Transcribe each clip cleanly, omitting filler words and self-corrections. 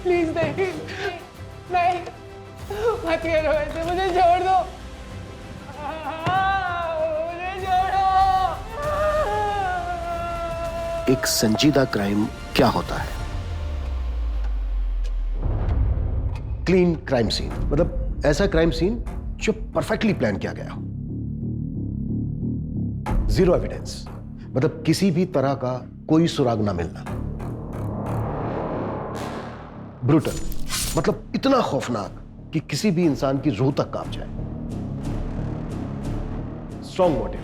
Please नहीं, नहीं, मत करो ऐसे, मुझे छोड़ दो, मुझे छोड़ो। एक संजीदा क्राइम क्या होता है? क्लीन क्राइम सीन मतलब ऐसा क्राइम सीन जो परफेक्टली प्लान किया गया हो। जीरो एविडेंस मतलब किसी भी तरह का कोई सुराग ना मिलना। ब्रूटल मतलब इतना खौफनाक कि किसी भी इंसान की रूह तक कांप जाए। स्ट्रॉन्ग मोटिव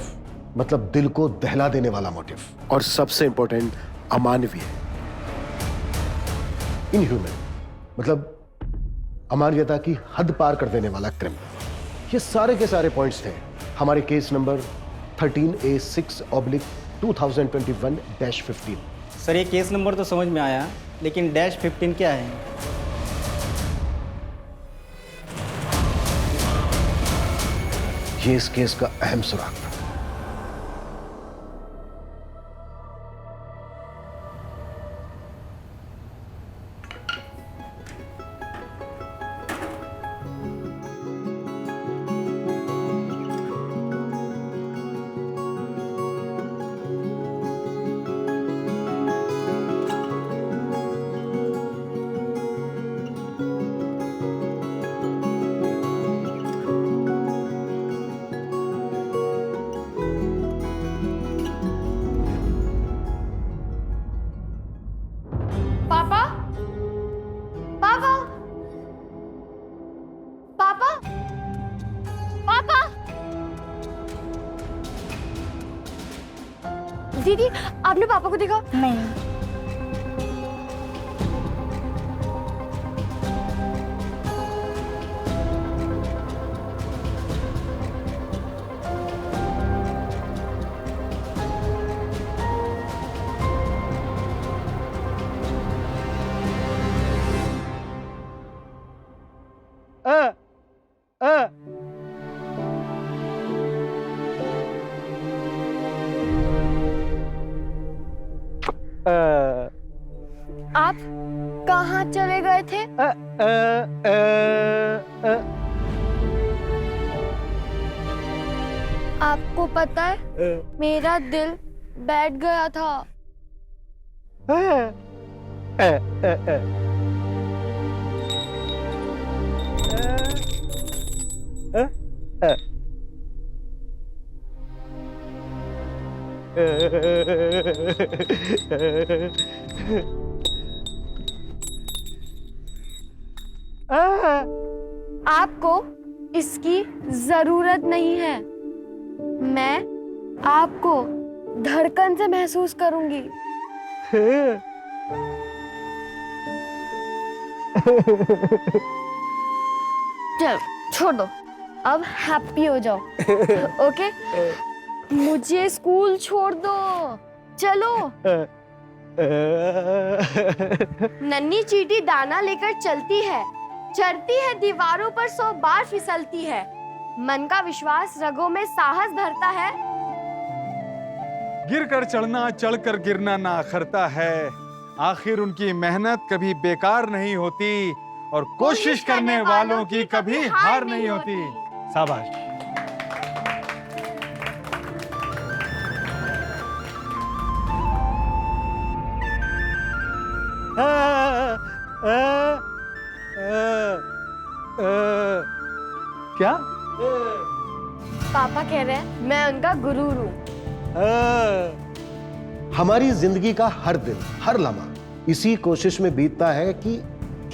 मतलब दिल को दहला देने वाला मोटिव। और सबसे इंपॉर्टेंट अमानवीय। इनह्यूमन मतलब अमानवीयता की हद पार कर देने वाला क्रिमिनल। ये सारे के सारे पॉइंट्स थे हमारे केस नंबर 13A6/2021-15। सर ये केस नंबर तो समझ में आया, लेकिन -15 क्या है? ये इस केस का अहम सुराग था। पापा, पापा, पापा, पापा। दीदी आपने पापा को देखा? नहीं। आप कहाँ चले गए थे? आपको पता है मेरा दिल बैठ गया था। आपको इसकी जरूरत नहीं है। मैं आपको धड़कन से महसूस करूंगी। चलो छोड़ दो, अब हैप्पी हो जाओ। ओके, मुझे स्कूल छोड़ दो, चलो। नन्ही चींटी दाना लेकर चलती है, चढ़ती है दीवारों पर 100 बार फिसलती है, मन का विश्वास रगों में साहस भरता है। गिर कर चढ़ना, चढ़कर गिरना ना अखरता है, आखिर उनकी मेहनत कभी बेकार नहीं होती और कोशिश करने वालों की कभी हार नहीं होती। शाबाश। क्या? पापा कह रहे हैं मैं उनका गुरूर हूँ। हमारी जिंदगी का हर दिन हर लम्हा इसी कोशिश में बीतता है कि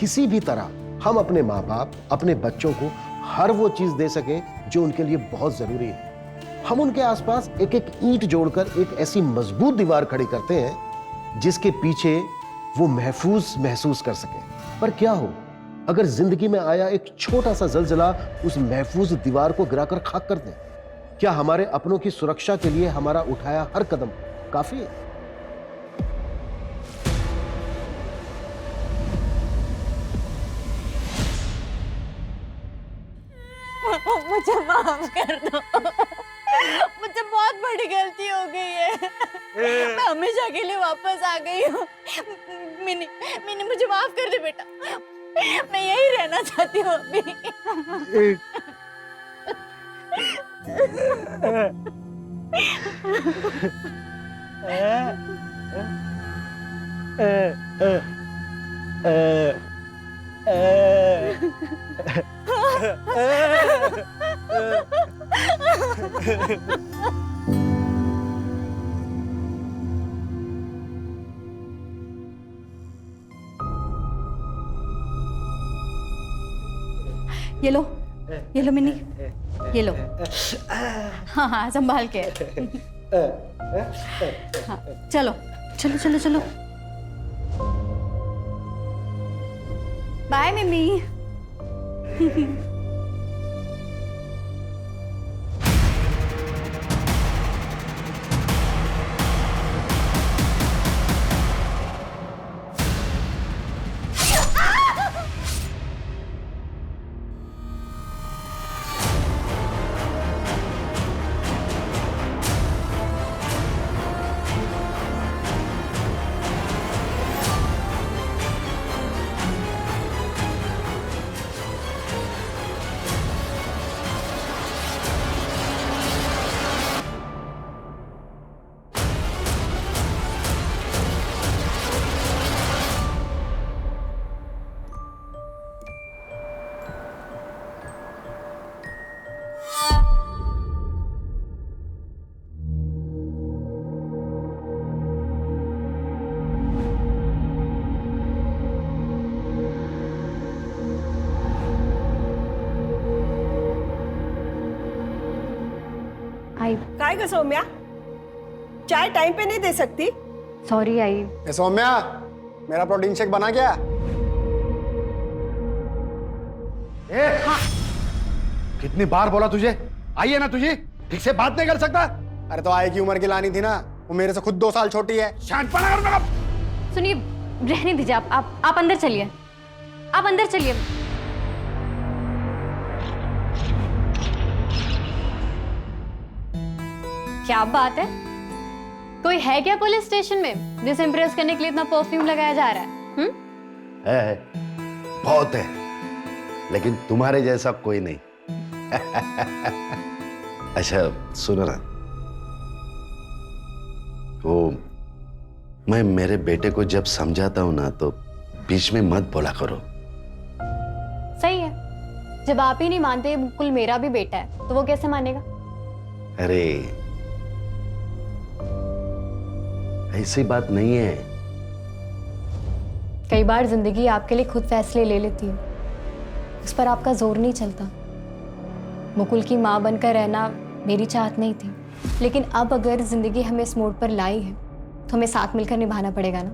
किसी भी तरह हम अपने माँ बाप अपने बच्चों को हर वो चीज दे सके जो उनके लिए बहुत जरूरी है। हम उनके आसपास एक एक ईंट जोड़कर एक ऐसी मजबूत दीवार खड़ी करते हैं जिसके पीछे वो महफूज महसूस कर सके। पर क्या हो अगर जिंदगी में आया एक छोटा सा जलजला उस महफूज दीवार को गिराकर खाक कर दे? क्या हमारे अपनों की सुरक्षा के लिए हमारा उठाया हर कदम काफी है? मुझे माफ कर दो। मुझसे बहुत बड़ी गलती हो गई है। मैं हमेशा के लिए वापस आ गई हूँ। मिनी मिनी मुझे माफ कर दे बेटा, मैं यही रहना चाहती हूँ अभी। ये लो मिनी, ये लो। हाँ हाँ संभाल के। हाँ, चलो चलो चलो चलो। बाय मिमी। काय ग सौम्या, चाय टाइम पे नहीं दे सकती? Sorry I. ए सौम्या, मेरा प्रोटीन शेक बना क्या? कितनी बार बोला तुझे, आइए ना तुझे, ठीक से बात नहीं कर सकता? अरे तो आए की उम्र की लानी थी ना, वो मेरे से खुद 2 साल छोटी है। शांतपना कर मेरा। सुनिए, रहने दीजिए, आप अंदर चलिए, आप अंदर चलिए। क्या बात है, कोई है क्या पुलिस स्टेशन में जिसे इम्प्रेस करने के लिए इतना परफ्यूम लगाया जा रहा है? है, बहुत है, लेकिन तुम्हारे जैसा कोई नहीं। अच्छा सुनो ना, वो मैं मेरे बेटे को जब समझाता हूं ना तो बीच में मत बोला करो। सही है, जब आप ही नहीं मानते बिल्कुल मेरा भी बेटा है तो वो कैसे मानेगा? अरे ऐसी बात नहीं है। कई बार जिंदगी आपके लिए खुद फैसले ले लेती है, उस पर आपका जोर नहीं चलता। मुकुल की माँ बनकर रहना मेरी चाहत नहीं थी, लेकिन अब अगर जिंदगी हमें इस मोड़ पर लाई है तो हमें साथ मिलकर निभाना पड़ेगा ना।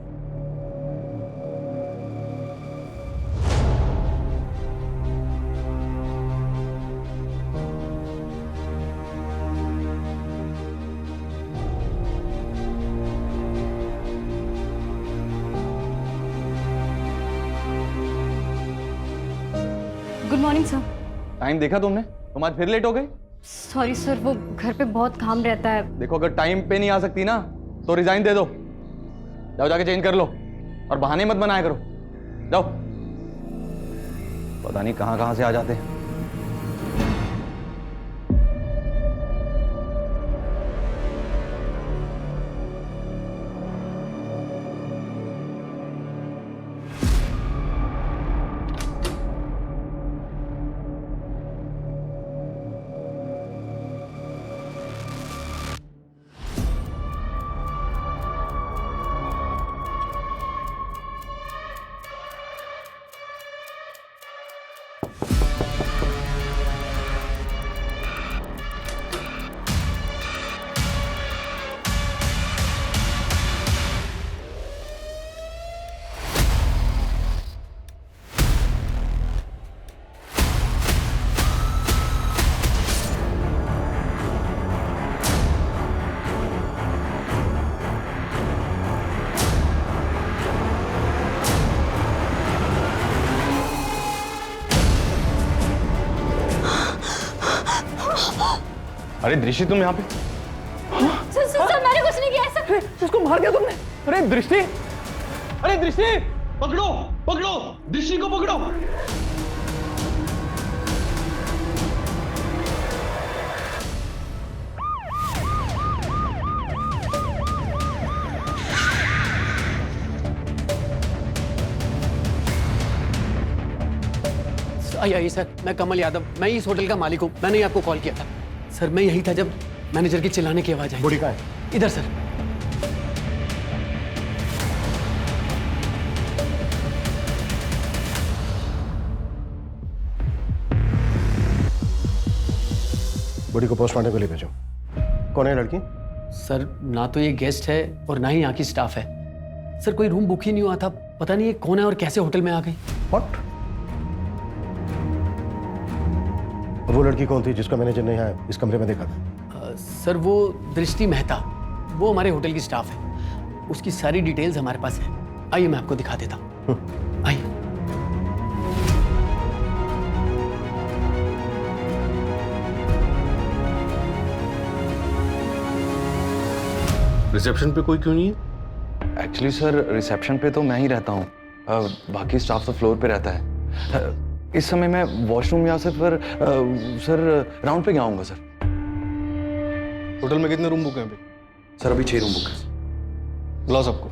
Good morning sir. टाइम देखा तुमने? तुम आज फिर लेट हो गए। सॉरी सर, वो घर पे बहुत काम रहता है। देखो अगर टाइम पे नहीं आ सकती ना तो रिजाइन दे दो, जाओ जाके चेंज कर लो और बहाने मत बनाया करो। जाओ, पता नहीं कहां कहां से आ जाते हैं। अरे दृष्टि तुम यहाँ पे? सर मैंने कुछ नहीं किया सर। उसको मार दिया तुमने? अरे दृष्टि, अरे दृष्टि, पकड़ो पकड़ो, दृष्टि को पकड़ो। आइए सर, मैं कमल यादव, मैं इस होटल का मालिक हूँ। मैंने ही आपको कॉल किया था सर। मैं यही था जब मैनेजर की चिल्लाने की आवाज आई। बॉडी कहाँ है? इधर सर। बॉडी को पोस्टमार्टम के लिए भेजो। कौन है लड़की? सर ना तो ये गेस्ट है और ना ही यहाँ की स्टाफ है सर। कोई रूम बुक ही नहीं हुआ था। पता नहीं ये कौन है और कैसे होटल में आ गई। व्हाट? और वो लड़की कौन थी जिसको मैनेजर ने यहाँ इस कमरे में देखा था? सर वो दृष्टि मेहता, वो हमारे होटल की स्टाफ है। उसकी सारी डिटेल्स हमारे पास है। आइए मैं आपको दिखा देता हूँ। आइए। रिसेप्शन पे कोई क्यों नहीं है? एक्चुअली सर रिसेप्शन पे तो मैं ही रहता हूँ, बाकी स्टाफ तो फ्लोर पे रहता है। इस समय मैं वॉशरूम या फिर सर राउंड पे गया हूँगा सर। होटल में कितने रूम बुक हैं अभी? सर अभी 6 रूम बुक है। बुलाओ सबको।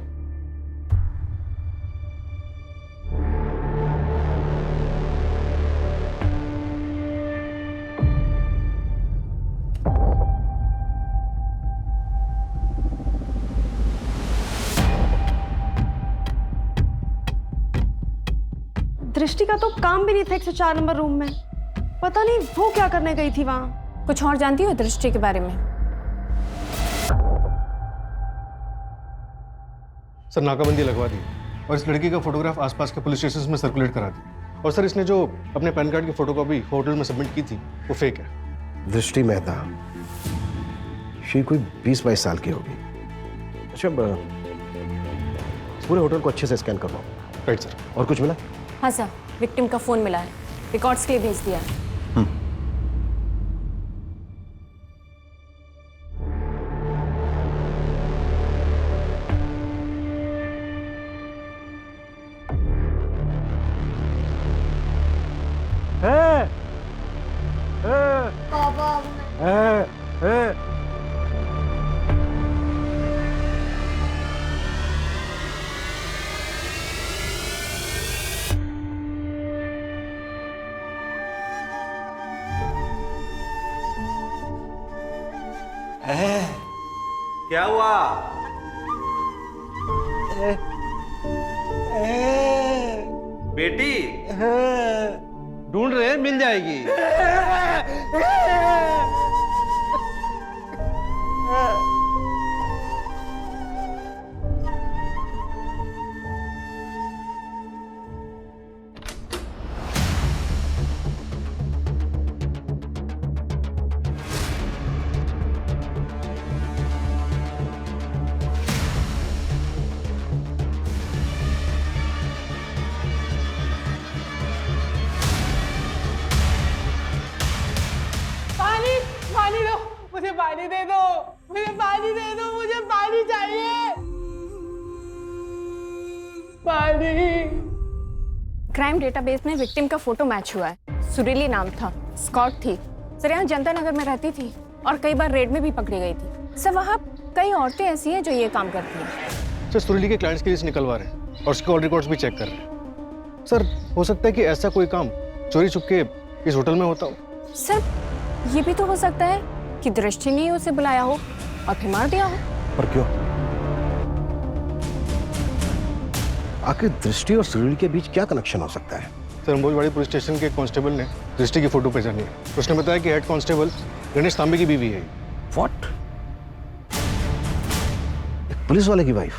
दृष्टि का तो काम भी नहीं था 104 नंबर रूम में। पता नहीं वो क्या करने गई थी वहां। कुछ और जानती हो दृष्टि के बारे में? सर नाकाबंदी लगवा दी और इस लड़की का फोटोग्राफ आसपास के पुलिस स्टेशन में सर्कुलेट करा दी। और सर इसने जो अपने पैन कार्ड की फोटोकॉपी होटल में सबमिट की थी वो फेक है। दृष्टि मेहता, ये कोई 20-22 साल की होगी। अच्छा, पूरे होटल को अच्छे से स्कैन करवाओ। Right sir. और कुछ मिला? हाँ सर, विक्टिम का फोन मिला है, रिकॉर्ड्स के लिए भेज दिया है। क्या हुआ? बेटी ढूंढ रहे हैं, मिल जाएगी। पानी दो, मुझे पानी दे दो, मुझे पानी दे दो, मुझे पानी चाहिए। पानी। क्राइम डेटाबेस में विक्टिम का फोटो मैच हुआ है। सुरीली नाम था, स्कॉट थी सर। यहाँ जनता नगर में रहती थी और कई बार रेड में भी पकड़ी गई थी सर। वहाँ कई औरतें ऐसी हैं जो ये काम करती हैं सर। सुरीली के क्लाइंट्स की लिस्ट निकलवा रहे हैं और उसके कॉल रिकॉर्ड्स भी चेक कर रहे हैं। सर हो सकता है कि ऐसा कोई काम चोरी छुपके इस होटल में होता हो। सर ये भी तो हो सकता है कि दृष्टि ने उसे बुलाया हो और फिर मार दिया हो। पर क्यों? आखिर दृष्टि और सुरील के बीच क्या कनेक्शन हो सकता है? सर अंबोजवाड़ी पुलिस स्टेशन के एक कांस्टेबल ने दृष्टि की फोटो पहचानी है। उसने बताया कि हेड कांस्टेबल गणेश तांबे की बीवी है। व्हाट? एक पुलिस वाले की वाइफ?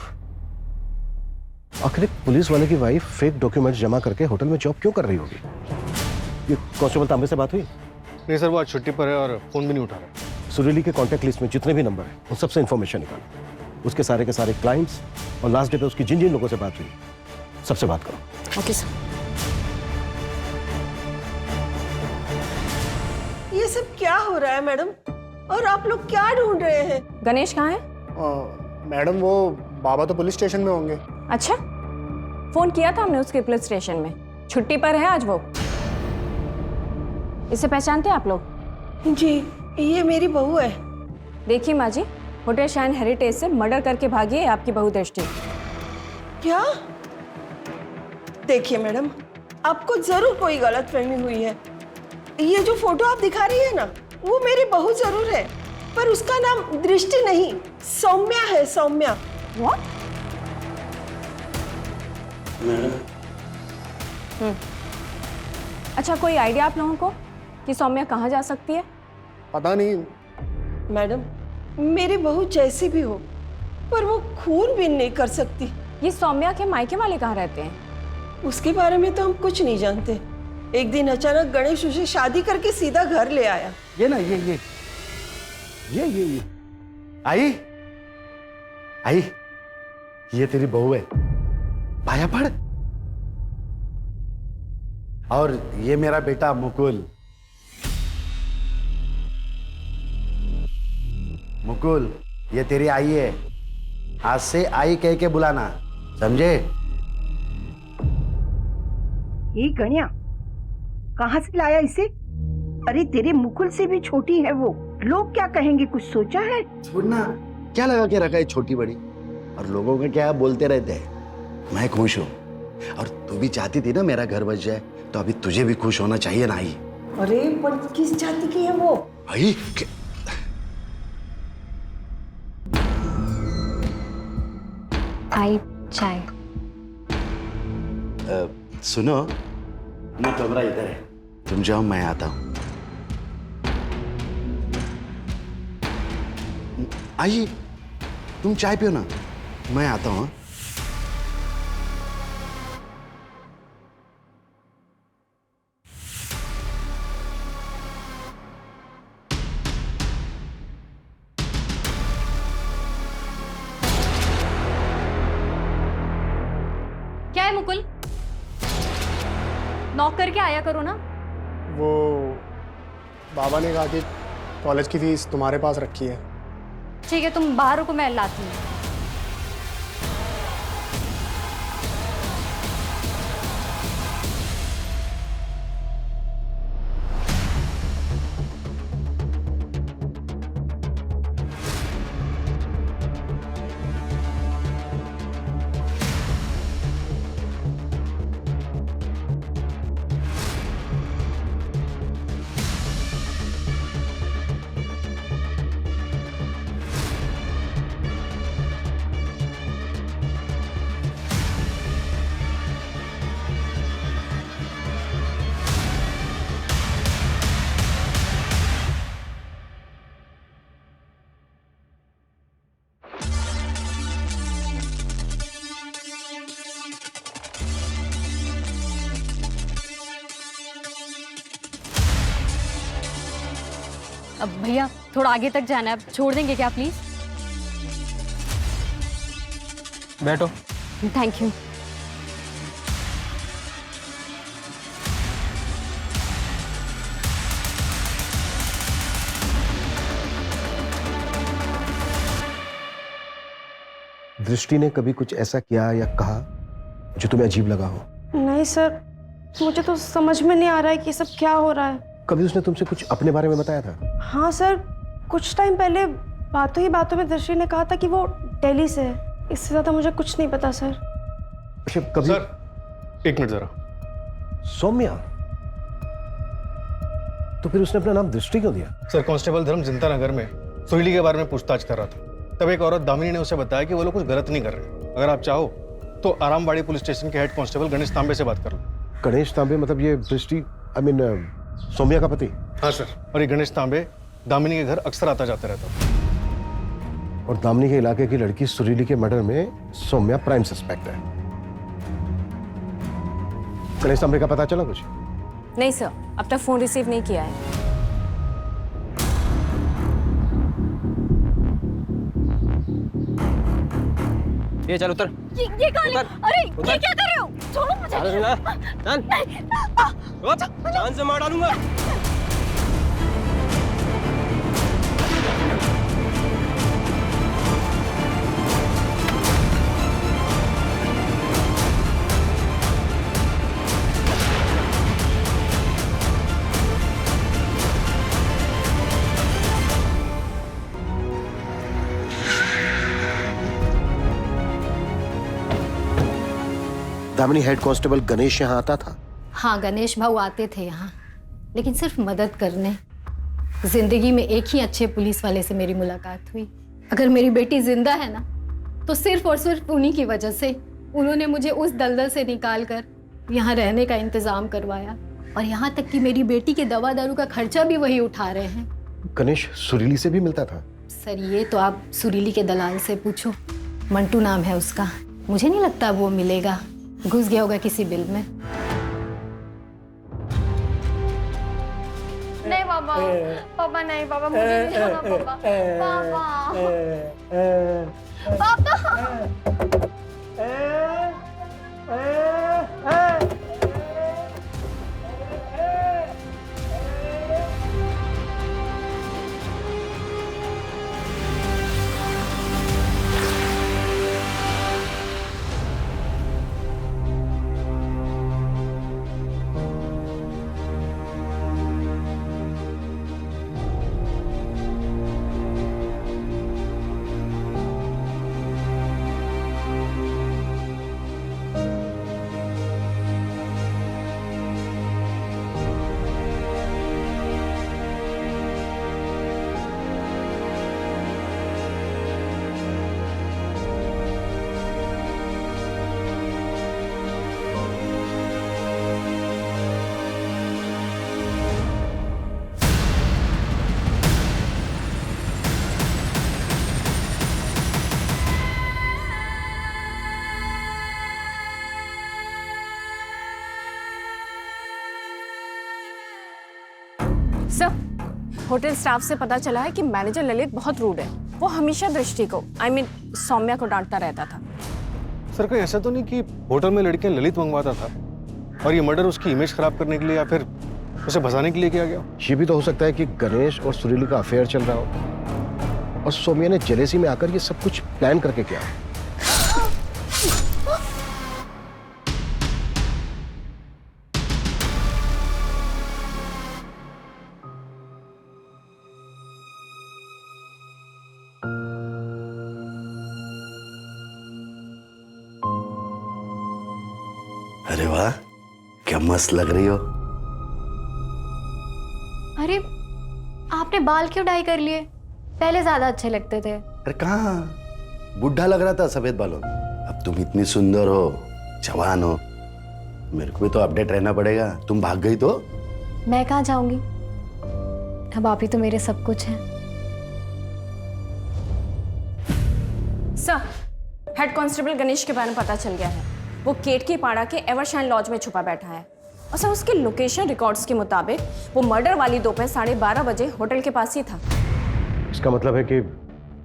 आखिर एक पुलिस वाले की वाइफ फेक डॉक्यूमेंट्स जमा करके होटल में जॉब क्यों कर रही होगी? ये कांस्टेबल तांबे से बात हुई? नहीं सर, वो आज छुट्टी पर है और फोन भी नहीं उठा रहा। सुरीली के कांटेक्ट लिस्ट में जितने भी नंबर हैं उन सबसे इंफॉर्मेशन निकालो। उसके सारे के सारे क्लाइंट्स और लास्ट डे पे उसकी जिन जिन लोगों से बात हुई सबसे बात करो। Okay sir. ये सब क्या हो रहा है मैडम? और आप लोग क्या ढूंढ रहे हैं? गणेश कहाँ है? मैडम वो बाबा तो पुलिस स्टेशन में होंगे। अच्छा, फोन किया था हमने उसके पुलिस स्टेशन में, छुट्टी पर है आज वो। इसे पहचानते हैं आप लोग? जी, ये मेरी बहू है। देखिए माँ जी, होटल शाइन हेरिटेज से मर्डर करके भागी है आपकी बहू दृष्टि। क्या? देखिए मैडम, आपको जरूर कोई गलतफहमी हुई है। ये जो फोटो आप दिखा रही है ना, वो मेरी बहू जरूर है, पर उसका नाम दृष्टि नहीं, सौम्या है, सौम्या। What? अच्छा, कोई आइडिया आप लोगों को कि सौम्या कहाँ जा सकती है? पता नहीं मैडम, मेरी बहू जैसी भी हो, पर वो खून भी नहीं कर सकती। ये सौम्या के मायके वाले कहाँ रहते हैं? उसके बारे में तो हम कुछ नहीं जानते। एक दिन अचानक गणेश उसे शादी करके सीधा घर ले आया। ये ना ये आई आई, ये तेरी बहू है, पाया पड़। और ये मेरा बेटा मुकुल। मुकुल, ये तेरी आई है, आज से आई कह के बुलाना, समझे? ये गणिया कहाँ से लाया इसे? अरे तेरे मुकुल से भी छोटी है वो, लोग क्या कहेंगे, कुछ सोचा है? छोड़ना, क्या लगा के रखा है छोटी बड़ी, और लोगों का क्या बोलते रहते हैं। मैं खुश हूँ, और तू भी चाहती थी ना मेरा घर बच जाए, तो अभी तुझे भी खुश होना चाहिए ना। आई, अरे पर किस जाति की है वो? आई आई चाय। सुनो ना, कमरा इधर है, तुम जाओ, मैं आता हूं। आई, तुम चाय पियो ना, मैं आता हूं। क्या है मुकुल? नॉक करके आया करो ना। वो बाबा ने कहा कि कॉलेज की फीस तुम्हारे पास रखी है। ठीक है, तुम बाहर रुको, मैं लाती हूँ। अब भैया थोड़ा आगे तक जाना है, अब छोड़ देंगे क्या प्लीज? बैठो। Thank you. दृष्टि ने कभी कुछ ऐसा किया या कहा जो तुम्हें अजीब लगा हो? नहीं सर, मुझे तो समझ में नहीं आ रहा है कि ये सब क्या हो रहा है। कभी उसने तुमसे कुछ अपने बारे में बताया था? हाँ सर, कुछ टाइम पहले बातों ही बातों में दृष्टि ने कहा था कि वो दिल्ली से है। इससे ज्यादा मुझे कुछ नहीं पता सर। अच्छा, कभी? सर एक मिनट जरा। सौम्या, तो फिर उसने अपना नाम दृष्टि क्यों दिया? सर कांस्टेबल धर्म जिंता नगर में सुरीली के बारे में पूछताछ कर रहा था, तब एक औरत दामिनी ने उसे बताया कि वो लोग कुछ गलत नहीं कर रहे। अगर आप चाहो तो आरामबाड़ी पुलिस स्टेशन के हेड कांस्टेबल गणेश तांबे से बात कर लो। गणेश तांबे मतलब ये दृष्टि, आई मीन सौम्या का पति? हाँ सर, और ये गणेश तांबे दामिनी के घर अक्सर आता जाता रहता। और दामिनी के इलाके की लड़की सुरीली के मर्डर में सौम्या प्राइम सस्पेक्ट है। गणेश तांबे का पता चला कुछ? नहीं सर, अब तक फोन रिसीव नहीं किया है। ये चल उतर। ये कौन है? अरे ये क्या कर रहे हो? छोड़ो मुझे। जान से मार डालूंगा। दामिनी, हेड कांस्टेबल गणेश यहाँ आता था? हाँ, गणेश भाऊ आते थे यहाँ, लेकिन सिर्फ मदद करने। जिंदगी में एक ही अच्छे पुलिस वाले से मेरी मुलाकात हुई। अगर मेरी बेटी जिंदा है ना, तो सिर्फ और सिर्फ उन्हीं की वजह से। उन्होंने मुझे उस दलदल से निकाल कर यहाँ रहने का इंतजाम करवाया, और यहाँ तक कि मेरी बेटी के दवा दारू का खर्चा भी वही उठा रहे हैं। गणेश सुरीली से भी मिलता था? सर, ये तो आप सुरीली के दलाल से पूछो। मंटू नाम है उसका। मुझे नहीं लगता वो मिलेगा, घुस गया होगा किसी बिल में। नहीं पापा, पापा नहीं, पापा मुझे नहीं छोड़ना पापा, पापा, पापा। सर, होटल स्टाफ से पता चला है कि मैनेजर ललित बहुत रूड है। वो हमेशा दृष्टि को, सौम्या को डांटता रहता था। सर, कहीं ऐसा तो नहीं कि होटल में लड़कियां ललित मंगवाता था और ये मर्डर उसकी इमेज खराब करने के लिए या फिर उसे भसाने के लिए किया गया? ये भी तो हो सकता है कि गणेश और सुरीली का अफेयर चल रहा हो और सौम्या ने जेलेसी में आकर ये सब कुछ प्लान करके किया। अरे वाह, क्या मस्त लग रही हो। अरे, आपने बाल क्यों डाई कर लिए? पहले ज्यादा अच्छे लगते थे। अरे कहाँ, बुढ़ा लग रहा था सफेद बालों में। अब तुम इतनी सुंदर हो, जवान हो, मेरे को भी तो अपडेट रहना पड़ेगा। तुम भाग गई तो? मैं कहाँ जाऊंगी? अब आप ही तो मेरे सब कुछ हैं। सर, हेड कांस्टेबल गणेश के बारे में पता चल गया है। वो केतकी पाड़ा के एवरशाइन लॉज में छुपा बैठा है। और सर, उसके लोकेशन रिकॉर्ड्स के मुताबिक वो मर्डर वाली दोपहर 12:30 बजे होटल के पास ही था। इसका मतलब है कि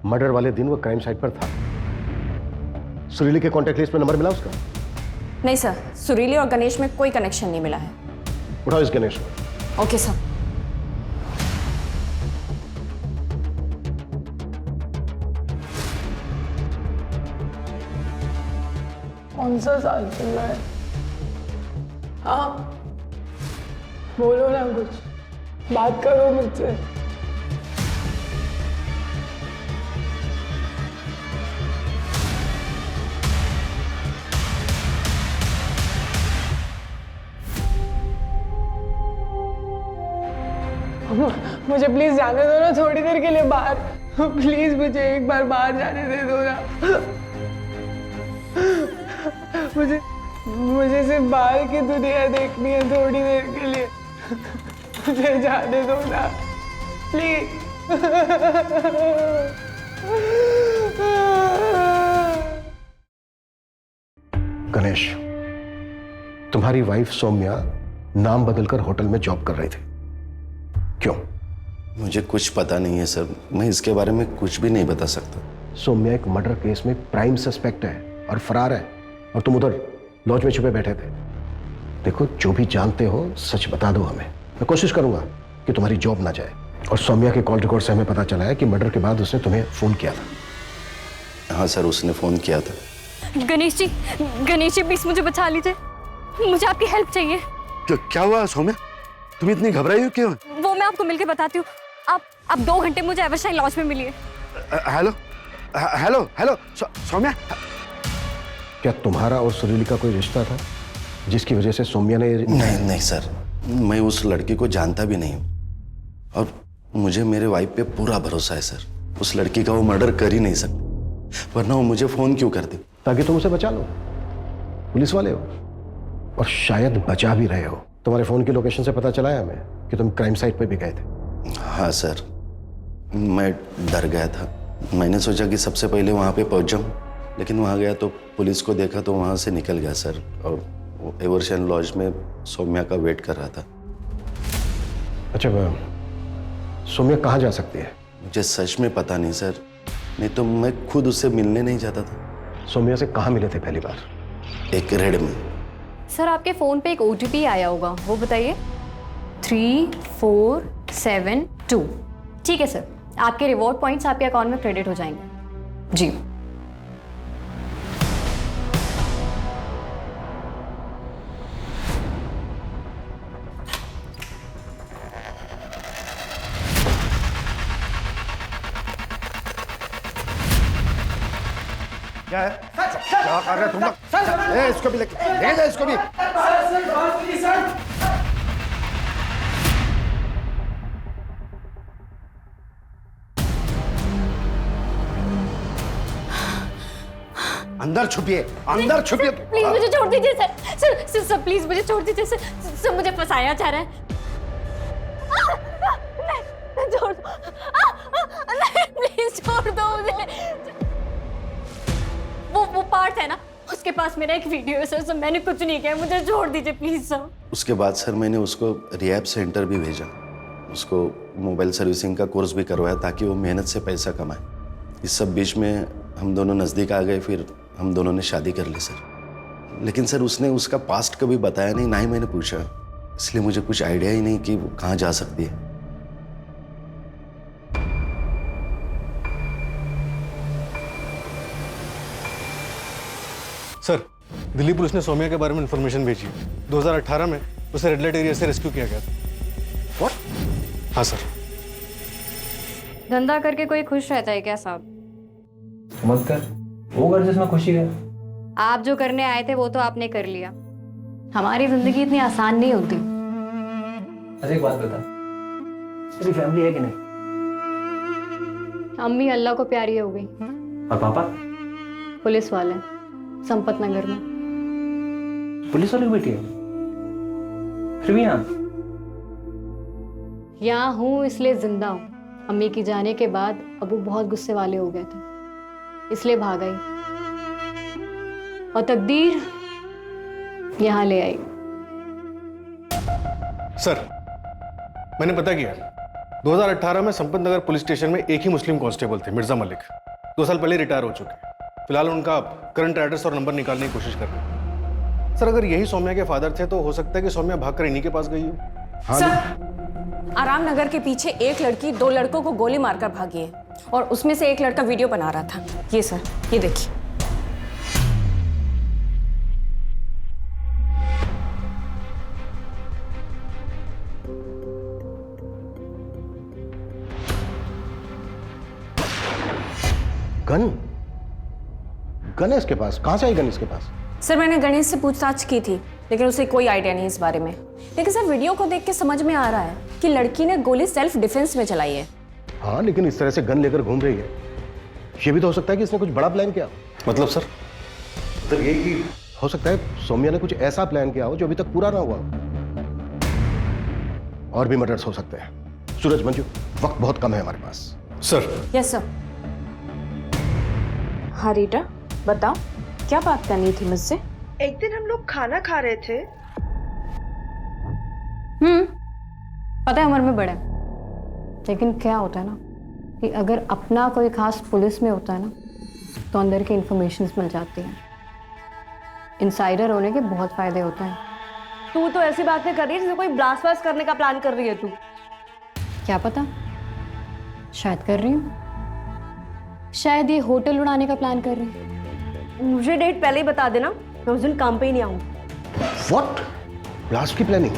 मर्डर वाले दिन वो क्राइम साइट पर था। सुरीली के कॉन्टैक्ट लिस्ट में नंबर मिला उसका? नहीं सर, सुरीली और गणेश में कोई कनेक्शन नहीं मिला है। उठाओ इस गणेश को। Okay sir. कौन सा साल चल रहा है? हाँ, बोलो ना, कुछ बात करो मुझसे। मुझे प्लीज जाने दो ना थोड़ी देर के लिए बाहर। प्लीज मुझे एक बार बाहर जाने दे दो ना। मुझे सिर्फ बाहर की दुनिया देखनी है थोड़ी देर के लिए। मुझे जाने दो ना प्लीज। गणेश, तुम्हारी वाइफ सौम्या नाम बदलकर होटल में जॉब कर रही थी, क्यों? मुझे कुछ पता नहीं है सर, मैं इसके बारे में कुछ भी नहीं बता सकता। सौम्या एक मर्डर केस में प्राइम सस्पेक्ट है और फरार है, और तुम उधर लॉज में छुपे बैठे थे। देखो, जो भी जानते हो सच बता दो हमें। मैं कोशिश करूंगा कि तुम्हारी जॉब ना जाए। और सौम्या के कॉल रिकॉर्ड से हमें पता चला है कि मर्डर के बाद उसने तुम्हें फोन किया था। हाँ सर, उसने फोन किया था। गणेश जी प्लीज मुझे बचा लीजिए, मुझे आपकी हेल्प चाहिए। क्या हुआ सौम्या, तुम इतनी घबराई हो क्यों? वो मैं आपको मिलके बताती हूँ। आप 2 घंटे मुझे एवरशाइन लॉज में मिलिए। हेलो हेलो हेलो, सौम्या क्या तुम्हारा और सुरीली का कोई रिश्ता था जिसकी वजह से सौम्या ने? नहीं सर, मैं उस लड़की को जानता भी नहीं हूँ और मुझे मेरे वाइफ पे पूरा भरोसा है सर। उस लड़की का वो मर्डर कर ही नहीं सकती, वरना वो मुझे फोन क्यों करती? ताकि तुम उसे बचा लो। पुलिस वाले हो और शायद बचा भी रहे हो। तुम्हारे फोन की लोकेशन से पता चला है हमें कि तुम क्राइम साइट पे भी गए थे। हाँ सर, मैं डर गया था। मैंने सोचा कि सबसे पहले वहाँ पे पहुँच जाऊँ, लेकिन वहाँ गया तो पुलिस को देखा तो वहाँ से निकल गया सर, और वो एवरशाइन लॉज में सौम्या का वेट कर रहा था। अच्छा, सौम्या कहाँ जा सकती है? मुझे सच में पता नहीं सर, नहीं तो मैं खुद उससे मिलने नहीं जाता था। सौम्या से कहाँ मिले थे पहली बार? एक रेड में। सर आपके फ़ोन पे एक OTP आया होगा, वो बताइए। 3472। ठीक है सर, आपके रिवॉर्ड पॉइंट्स आपके अकाउंट में क्रेडिट हो जाएंगे। जी। क्या है? क्या कर रहे तुम लोग? इसको भी ले जा, इसको भी। अंदर छुपिए, अंदर छुपिए। प्लीज मुझे छोड़ दीजिए सर, प्लीज मुझे छोड़ दीजिए सर, मुझे फंसाया जा रहा है। नहीं, छोड़ दो, नहीं प्लीज छोड़ दो मुझे। वो पार्ट है ना, उसके पास मेरा एक वीडियो है सर, मैंने कुछ नहीं किया, मुझे छोड़ दीजिए प्लीज सर। उसके बाद सर मैंने उसको रिहैब सेंटर भी भेजा, उसको मोबाइल सर्विसिंग का कोर्स भी करवाया ताकि वो मेहनत से पैसा कमाए। इस सब बीच में हम दोनों नज़दीक आ गए, फिर हम दोनों ने शादी कर ली सर। लेकिन सर उसने उसका पास्ट कभी बताया नहीं, ना ही मैंने पूछा, इसलिए मुझे कुछ आइडिया ही नहीं कि वो कहाँ जा सकती है। सर, दिल्ली पुलिस ने सौम्या के बारे में इंफॉर्मेशन भेजी है। 2018 में उसे रेड लाइट एरिया से रेस्क्यू किया गया था। व्हाट? हाँ सर। धंधा करके कोई खुश रहता है क्या साहब? मत कर, वो कर जिसमें खुशी है। आप जो करने आए थे वो तो आपने कर लिया। हमारी जिंदगी इतनी आसान नहीं होती। अच्छा एक बात बता, तेरी फैमिली है कि नहीं? अम्मी अल्लाह को प्यारी हो गई। और पापा? पुलिस वाले, संपत नगर में। पुलिस वाले की बेटी है? फिर भी यहाँ हूँ इसलिए जिंदा हूँ। अम्मी की जाने के बाद अबू बहुत गुस्से वाले हो गए थे, इसलिए भाग आई और तकदीर यहाँ ले आई। सर, मैंने पता किया, 2018 में संपत नगर पुलिस स्टेशन में एक ही मुस्लिम कांस्टेबल थे, मिर्जा मलिक। 2 साल पहले रिटायर हो चुके हैं। फिलहाल उनका करंट एड्रेस और नंबर निकालने की कोशिश कर रहे हैं। सर, अगर यही सौम्या के फादर थे तो हो सकता है कि सौम्या भागकर इन्हीं के पास गई हो। हाँ, सर, आराम नगर के पीछे एक लड़की 2 लड़कों को गोली मारकर भागी है और उसमें से एक लड़का वीडियो बना रहा था। ये सर, ये देखिए। गन है इसके पास? कहां से आई गन इसके पास? सर, मैंने गणेश से पूछताछ की थी, लेकिन उसे कोई आइडिया नहीं इस बारे में। लेकिन सर, वीडियो को देख के समझ में आ रहा है कि लड़की ने गोली सेल्फ डिफेंस में चलाई है। हाँ, लेकिन इस तरह से गन लेकर घूम रही है, ये भी तो हो सकता है कि इसने कुछ बड़ा प्लान किया। मतलब सर? मतलब ये कि हो सकता है सौम्या ने कुछ ऐसा प्लान किया हो जो अभी तक पूरा ना हुआ हो। और भी मर्डर्स हो सकते हैं। सूरज, मंजू, वक्त बहुत कम है हमारे पास। सर। Yes sir. हाँ रीटा, बताओ क्या बात करनी थी मुझसे? एक दिन हम लोग खाना खा रहे थे। पता है उम्र में बड़े, लेकिन क्या होता है ना कि अगर अपना कोई खास पुलिस में होता है ना तो अंदर की इंफॉर्मेशन मिल जाती हैं। इनसाइडर होने के बहुत फायदे होते हैं। तू तो ऐसी बातें कर रही है जैसे कोई ब्लास्ट वास्ट करने का प्लान कर रही है तू। क्या पता, शायद कर रही हूँ। शायद ये होटल उड़ाने का प्लान कर रही है। मुझे डेट पहले ही बता देना, मैं उस दिन काम पे ही नहीं आऊँ। व्हाट? ब्लास्ट की प्लानिंग?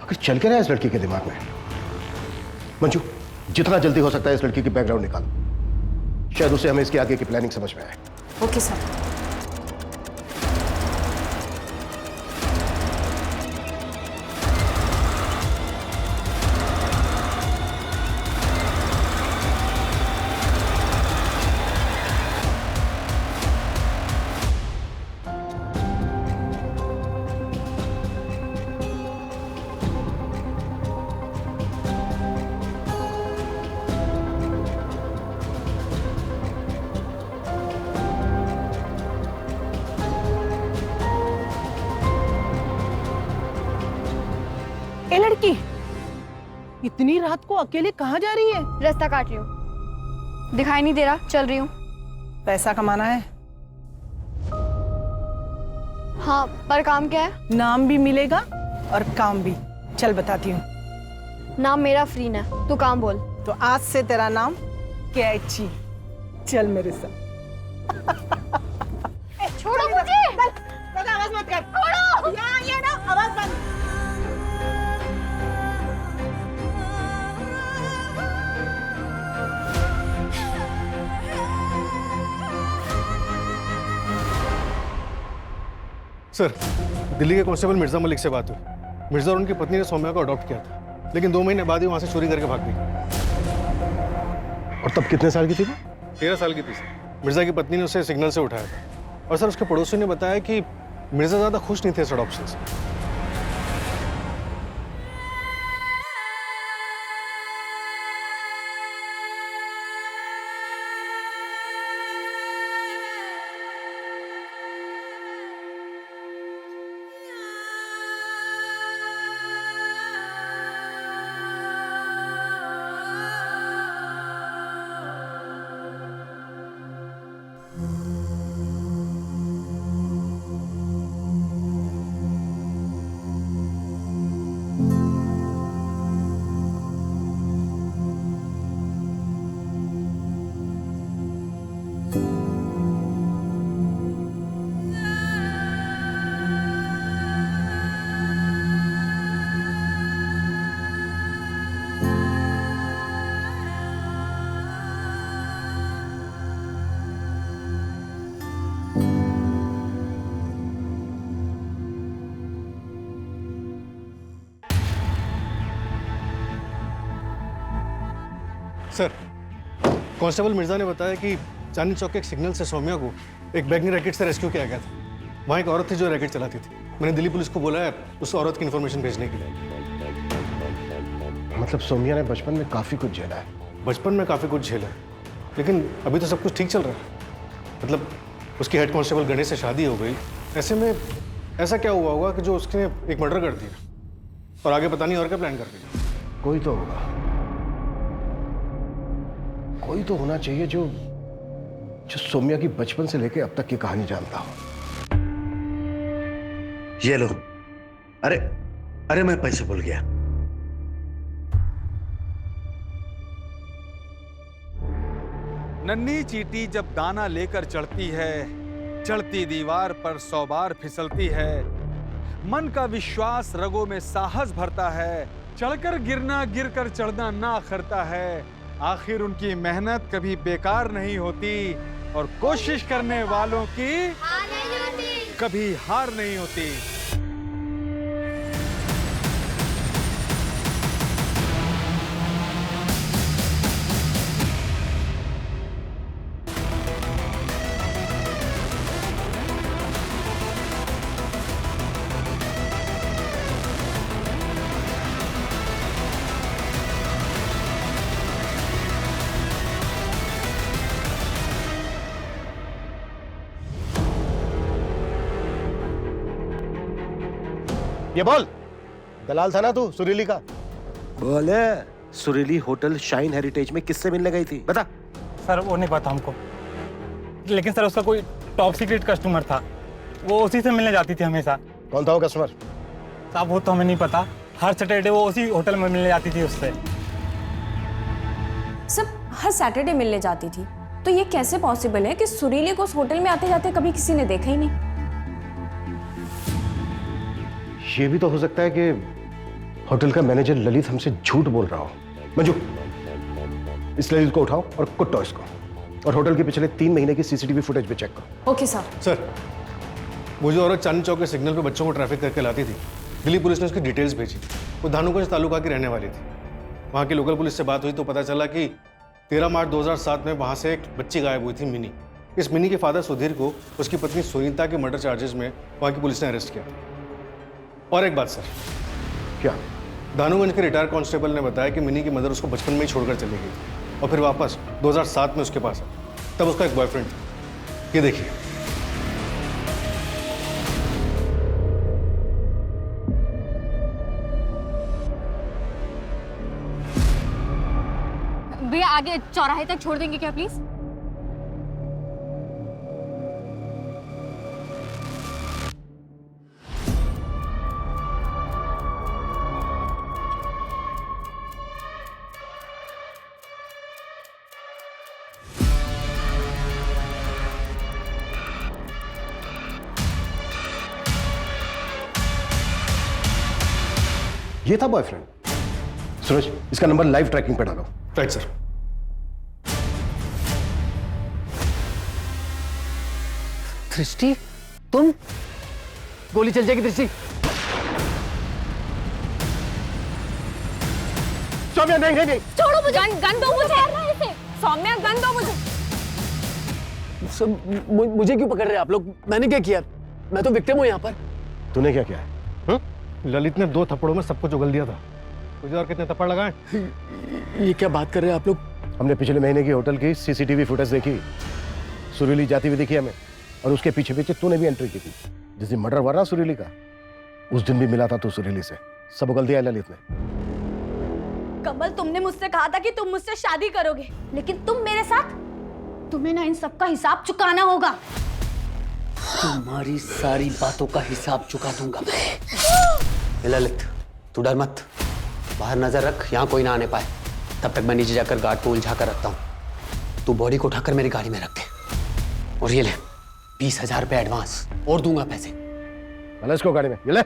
अगर चल के रहा है इस लड़की के दिमाग में। मंजू, जितना जल्दी हो सकता है इस लड़की की बैकग्राउंड निकालो, शायद उसे हमें इसके आगे की प्लानिंग समझ में आए। Okay sir. ए लड़की, इतनी रात को अकेले कहाँ जा रही है? रास्ता काट रही हूँ, दिखाई नहीं दे रहा, चल रही हूँ। पैसा कमाना है। हाँ, पर काम क्या है? नाम भी मिलेगा और काम भी। चल बताती हूँ। नाम मेरा फ्रीन है, तू काम बोल। तो आज से तेरा नाम कैची। चल मेरे साथ। छोड़ो मुझे। आवाज मत कर। छोड़ो। ये ना आवाज बंद। सर, दिल्ली के कांस्टेबल मिर्जा मलिक से बात हुई। मिर्जा और उनकी पत्नी ने सौम्या को अडॉप्ट किया था, लेकिन 2 महीने बाद ही वहां से चोरी करके भाग गई। और तब कितने साल की थी वो? 13 साल की थी सर। मिर्जा की पत्नी ने उसे सिग्नल से उठाया था। और सर, उसके पड़ोसी ने बताया कि मिर्जा ज्यादा खुश नहीं थे इस अडॉप्शन से। सर, कांस्टेबल मिर्जा ने बताया कि चांदनी चौक के एक सिग्नल से सौम्या को एक बैगनी रैकेट से रेस्क्यू किया गया था। वहाँ एक औरत थी जो रैकेट चलाती थी। मैंने दिल्ली पुलिस को बोला है उस औरत की इन्फॉर्मेशन भेजने के लिए। मतलब सौम्या ने बचपन में काफी कुछ झेला है। बचपन में काफी कुछ झेला है, लेकिन अभी तो सब कुछ ठीक चल रहा है। मतलब उसकी हेड कांस्टेबल गणेश से शादी हो गई। ऐसे में ऐसा क्या हुआ होगा कि जो उसने एक मर्डर कर दिया और आगे पता नहीं और क्या प्लान कर रही है। कोई तो होगा, कोई तो होना चाहिए जो सौम्या की बचपन से लेकर अब तक की कहानी जानता हो। ये लो। अरे मैं पैसे भूल गया। नन्ही चींटी जब दाना लेकर चढ़ती है, चढ़ती दीवार पर 100 बार फिसलती है। मन का विश्वास रगों में साहस भरता है। चढ़कर गिरना, गिरकर चढ़ना ना अखरता है। आखिर उनकी मेहनत कभी बेकार नहीं होती और कोशिश करने वालों की कभी हार नहीं होती। ये बोल, दलाल था ना तू सुरीली का? बोले, सुरीली होटल शाइन हेरिटेज में किससे मिलने गई थी? बता। सर वो नहीं पता हमको, लेकिन सर उसका कोई टॉप सीक्रेट कस्टमर था, वो उसी से मिलने जाती थी हमेशा। कौन था वो कस्टमर? साहब वो तो हमें नहीं पता, हर सैटरडे वो उसी होटल में मिलने जाती थी उससे। सब हर सैटरडे मिलने जाती थी, तो ये कैसे पॉसिबल है कि सुरीली को उस होटल में आते जाते कभी किसी ने देखा ही नहीं? ये भी तो हो सकता है कि होटल का मैनेजर ललित हमसे झूठ बोल रहा हो। मंजू, इस ललित को उठाओ और कुटो इसको। और होटल के पिछले 3 महीने की सीसीटीवी फुटेज भी चेक करो। Okay sir. सर, वो जो औरत चांदनी चौक के सिग्नल पे बच्चों को ट्रैफिक करके लाती थी, दिल्ली पुलिस ने उसकी डिटेल्स भेजी। वो धानुगंज तालुका की रहने वाली थी। वहाँ की लोकल पुलिस से बात हुई तो पता चला कि 13 मार्च 2007 में वहाँ से एक बच्ची गायब हुई थी, मिनी। इस मिनी के फादर सुधीर को उसकी पत्नी सुनीता के मर्डर चार्जेस में वहाँ की पुलिस ने अरेस्ट किया। और एक बात सर। क्या? धानुगंज के रिटायर्ड कांस्टेबल ने बताया कि मिनी की मदर उसको बचपन में ही छोड़कर चली गई और फिर वापस 2007 में उसके पास आई। तब उसका एक बॉयफ्रेंड था। ये देखिए। भैया आगे चौराहे तक छोड़ देंगे क्या प्लीज? ये था बॉयफ्रेंड। सूरज, इसका नंबर लाइव ट्रैकिंग पे डालो। Right sir. दृष्टि, तुम? गोली चल जाएगी दृष्टि। सौम्या, नहीं नहीं नहीं, छोड़ो मुझे। गन दो मुझे। सौम्या, गन दो मुझे। मुझे क्यों पकड़ रहे हैं आप लोग? मैंने क्या किया? मैं तो विक्टिम हूं यहाँ पर। तूने क्या किया है? ललित ने 2 थप्पड़ों में सब कुछ उगल दिया था। तुझे और कितने थप्पड़ लगाए? ये क्या बात कर रहे हैं आप लोग? हमने पिछले महीने की होटल की सीसीटीवी फुटेज देखी। सुरीली जाती हुई दिखी हमें, और उसके पीछे पीछे तूने भी एंट्री की थी। जिस दिन मर्डर हुआ ना सुरीली का, उस दिन भी मिला था तू सुरीली से। सब उगल दिया ललित ने। कमल, तुमने मुझसे कहा था कि तुम मुझसे शादी करोगे, लेकिन तुम मेरे साथ, तुम्हें ना इन सब का हिसाब चुकाना होगा। तुम्हारी सारी बातों का हिसाब चुका दूंगा मैं। ललित, तू डर मत, बाहर नजर रख, यहाँ कोई ना आने पाए। तब तक मैं नीचे जाकर गार्ड को उलझा कर रखता हूँ। तू बॉडी को उठाकर मेरी गाड़ी में रख दे। और ये ले 20,000 रुपए एडवांस, और दूंगा पैसे। चल इसको गाड़ी में, ये ले।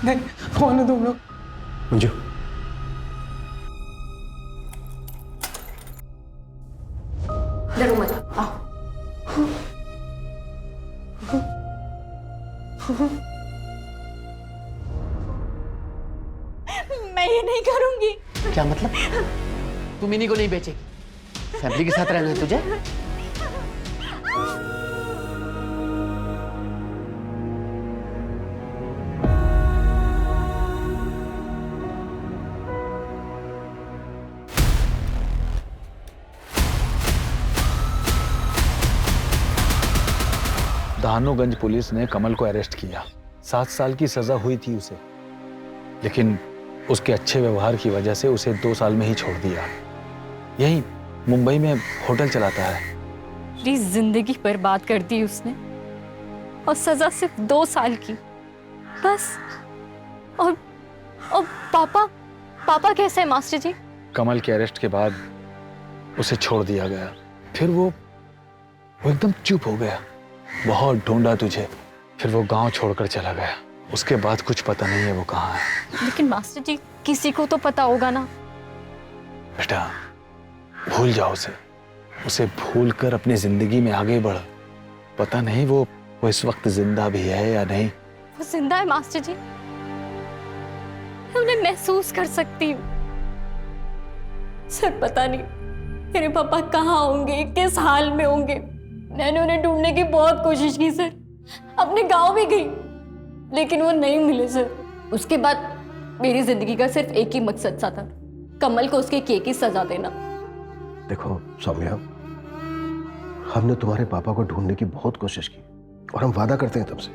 नहीं, कौन है तुम लोग? मंजू, डरो मत, आओ। मैं ये नहीं करूंगी। क्या मतलब? तुम इन्हीं को नहीं बेचेगी? फैमिली के साथ रहना है तुझे? धानुगंज पुलिस ने कमल को अरेस्ट किया। 7 साल की सजा हुई थी उसे, लेकिन उसके अच्छे व्यवहार की वजह से उसे 2 साल में ही छोड़ दिया। यही मुंबई में होटल चलाता है। मेरी जिंदगी बर्बाद कर दी उसने, और सजा सिर्फ 2 साल की, बस। और पापा कैसे है मास्टर जी? कमल के अरेस्ट के बाद उसे छोड़ दिया गया। फिर वो एकदम चुप हो गया। बहुत ढूंढा तुझे, फिर वो गांव छोड़कर चला गया। उसके बाद कुछ पता नहीं है वो कहाँ है। लेकिन मास्टर जी, किसी को तो पता होगा ना। बेटा, भूल जाओ उसे भूल कर अपनी जिंदगी में आगे बढ़। पता नहीं वो इस वक्त जिंदा भी है या नहीं। वो जिंदा है मास्टर जी, मैं उन्हें महसूस कर सकती हूँ। सर, पता नहीं मेरे पापा कहाँ होंगे, किस हाल में होंगे। मैंने उन्हें ढूंढने की बहुत कोशिश की सर, अपने गांव भी गई, लेकिन वो नहीं मिले सर। उसके बाद मेरी जिंदगी का सिर्फ एक ही मकसद सा था, कमल को उसके किए की सजा देना। देखो सौम्या, हमने तुम्हारे पापा को ढूंढने की बहुत कोशिश की, और हम वादा करते हैं तुमसे,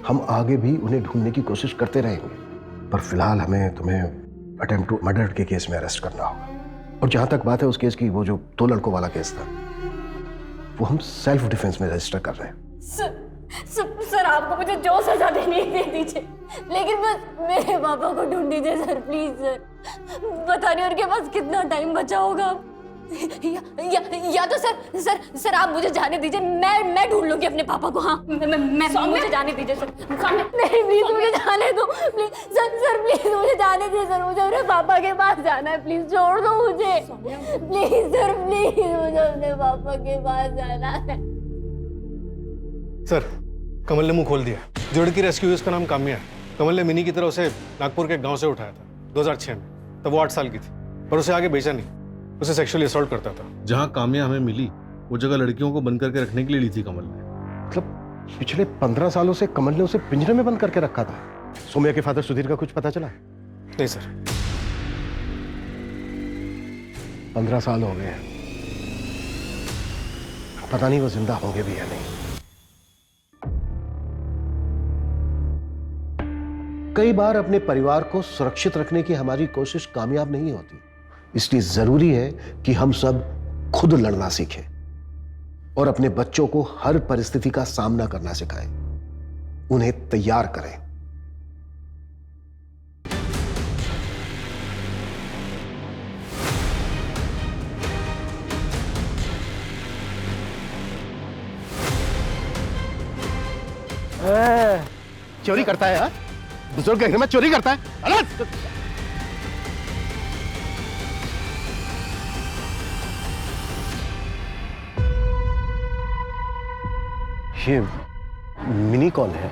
हम आगे भी उन्हें ढूंढने की कोशिश करते रहेंगे। पर फिलहाल हमें तुम्हें अटेम्प्ट टू मर्डर के केस में अरेस्ट करना होगा। और जहां तक बात है उस केस की, वो जो 2 लड़कों वाला केस था, वो हम सेल्फ डिफेंस में रजिस्टर कर रहे हैं। सर, आपको मुझे जो सजा देनी है दे दीजिए, लेकिन बस मेरे पापा को ढूंढ दीजिए सर, प्लीज सर। पता नहीं उनके पास कितना टाइम बचा होगा। या तो सर आप मुझे जाने दीजिए, मैं ढूंढ लूंगी अपने पापा को। हाँ मुझे जाने दीजिए सर। नहीं प्लीज मुझे जाने दो प्लीज सर प्लीज मुझे जाने दीजिए सर, मुझे अपने पापा के पास जाना है, प्लीज छोड़ दो मुझे प्लीज सर, प्लीज मुझे अपने पापा के पास जाना है। सर, कमल ने मुंह खोल दिया। जो लड़की रेस्क्यू हुई उसका नाम काम्या है। कमल ने मिनी की तरह उसे नागपुर के एक गांव से उठाया था 2006 में। तब वो 8 साल की थी, पर उसे आगे भेजा नहीं, उसे सेक्सुअली असॉल्ट करता था। जहां काम्या हमें मिली वो जगह लड़कियों को बंद करके रखने के लिए ली थी कमल ने। मतलब पिछले 15 सालों से कमल ने उसे पिंजरे में बंद करके रखा था। सौम्या के फादर सुधीर का कुछ पता चला? नहीं सर। 15 साल हो गए हैं, पता नहीं वो जिंदा होंगे भी या नहीं। कई बार अपने परिवार को सुरक्षित रखने की हमारी कोशिश कामयाब नहीं होती, इसलिए जरूरी है कि हम सब खुद लड़ना सीखें और अपने बच्चों को हर परिस्थिति का सामना करना सिखाएं, उन्हें तैयार करें। चोरी करता है यार, बुजुर्ग के घर में चोरी करता है। अलग ये मिनी कॉल है।